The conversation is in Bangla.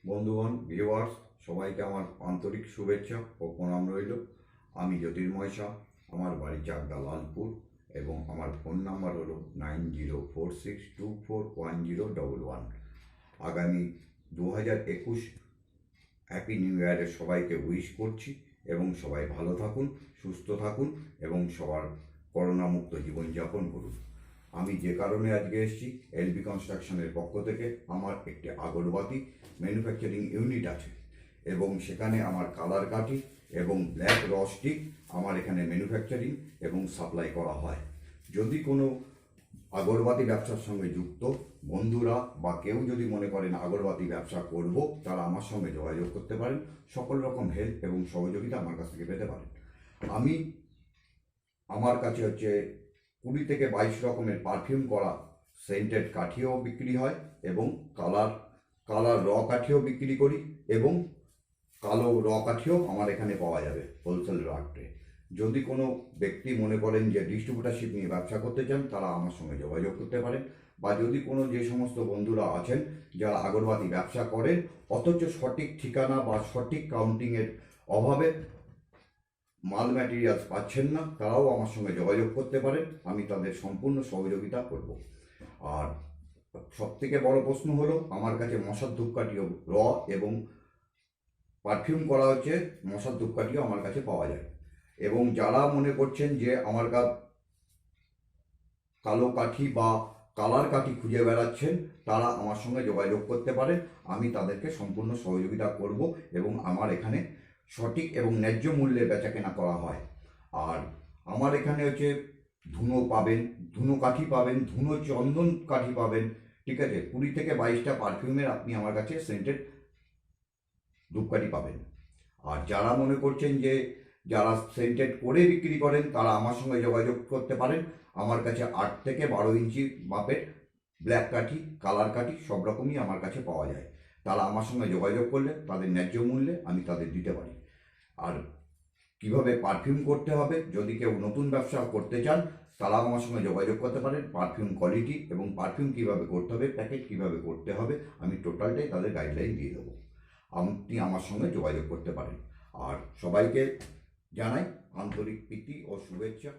বন্ধুগণ, ভিউয়ার্স, সবাইকে আমার আন্তরিক শুভেচ্ছা ও প্রণাম রইল। আমি জ্যোতির্ময় শাহ, আমার বাড়ি চাকদা, লালপুর, এবং আমার ফোন নাম্বার হলো 9046241011। আগামী 2021 হ্যাপি নিউ ইয়ারের সবাইকে উইশ করছি, এবং সবাই ভালো থাকুন, সুস্থ থাকুন, এবং সবার করোনামুক্ত জীবনযাপন করুন। আমি যে কারণে আজকে এসেছি, এলবি কনস্ট্রাকশনের পক্ষ থেকে আমার একটি আগরবাতি ম্যানুফ্যাকচারিং ইউনিট আছে, এবং সেখানে আমার কালার কাঠি এবং ব্ল্যাক র স্টিক আমার এখানে ম্যানুফ্যাকচারিং এবং সাপ্লাই করা হয়। যদি কোনো আগরবাতি ব্যবসার সঙ্গে যুক্ত বন্ধুরা বা কেউ যদি মনে করেন আগরবাতি ব্যবসা করব, তারা আমার সঙ্গে যোগাযোগ করতে পারেন। সকল রকম হেল্প এবং সহযোগিতা আমার কাছ থেকে পেতে পারেন। আমার কাছে 20 থেকে 22 রকমের পারফিউম করা সেন্টেড কাঠিও বিক্রি হয়, এবং কালার র কাঠিও বিক্রি করি, এবং কালো র কাঠিও আমার এখানে পাওয়া যাবে হোলসেল রেটে। যদি কোনো ব্যক্তি মনে করেন যে ডিস্ট্রিবিউটারশিপ নিয়ে ব্যবসা করতে চান, তারা আমার সঙ্গে যোগাযোগ করতে পারেন। বা যদি কোনো যে সমস্ত বন্ধুরা আছেন যারা আগরবাতি ব্যবসা করেন অথচ সঠিক ঠিকানা বা সঠিক কাউন্টিংয়ের অভাবে মাল ম্যাটেরিয়ালস পাচ্ছেন না, তারাও আমার সঙ্গে যোগাযোগ করতে পারেন। আমি তাদের সম্পূর্ণ সহযোগিতা করব। আর সবথেকে বড় প্রশ্ন হলো, আমার কাছে মশার ধূপকাঠিও র এবং পারফিউম করা মশার ধূপকাঠিও আমার কাছে পাওয়া যায়। এবং যারা মনে করছেন যে আমার কালো কাঠি বা কালার কাঠি খুঁজে বেড়াচ্ছেন, তারা আমার সঙ্গে যোগাযোগ করতে পারেন। আমি তাদেরকে সম্পূর্ণ সহযোগিতা করব, এবং আমার এখানে সঠিক এবং ন্যায্য মূল্যে বেচাকেনা করা হয়। আর আমার এখানে ধুনো পাবেন, ধুনো কাঠি পাবেন, ধুনো চন্দন কাঠি পাবেন, ঠিক আছে। 20 থেকে 22টা পারফিউমের আপনি আমার কাছে সেন্টেড ধূপকাঠি পাবেন। আর যারা মনে করছেন যে যারা সেন্টেড করে বিক্রি করেন, তারা আমার সঙ্গে যোগাযোগ করতে পারেন। আমার কাছে 8 থেকে 12 ইঞ্চি মাপের ব্ল্যাক কাঠি, কালার কাঠি সব রকমই আমার কাছে পাওয়া যায়। তারা আমার সঙ্গে যোগাযোগ করলে তাদের ন্যায্য মূল্যে আমি তাদের দিতে পারি। আর কিভাবে পারফিউম করতে হবে, যদি কেউ নতুন ব্যবসা করতে চান, তারাও আমার সঙ্গে যোগাযোগ করতে পারেন। পারফিউম কোয়ালিটি এবং পারফিউম কীভাবে করতে হবে, প্যাকেট কীভাবে করতে হবে, আমি টোটালটাই তাদের গাইডলাইন দিয়ে দেবো। আপনি আমার সঙ্গে যোগাযোগ করতে পারেন। আর সবাইকে জানাই আন্তরিক প্রীতি ও শুভেচ্ছা।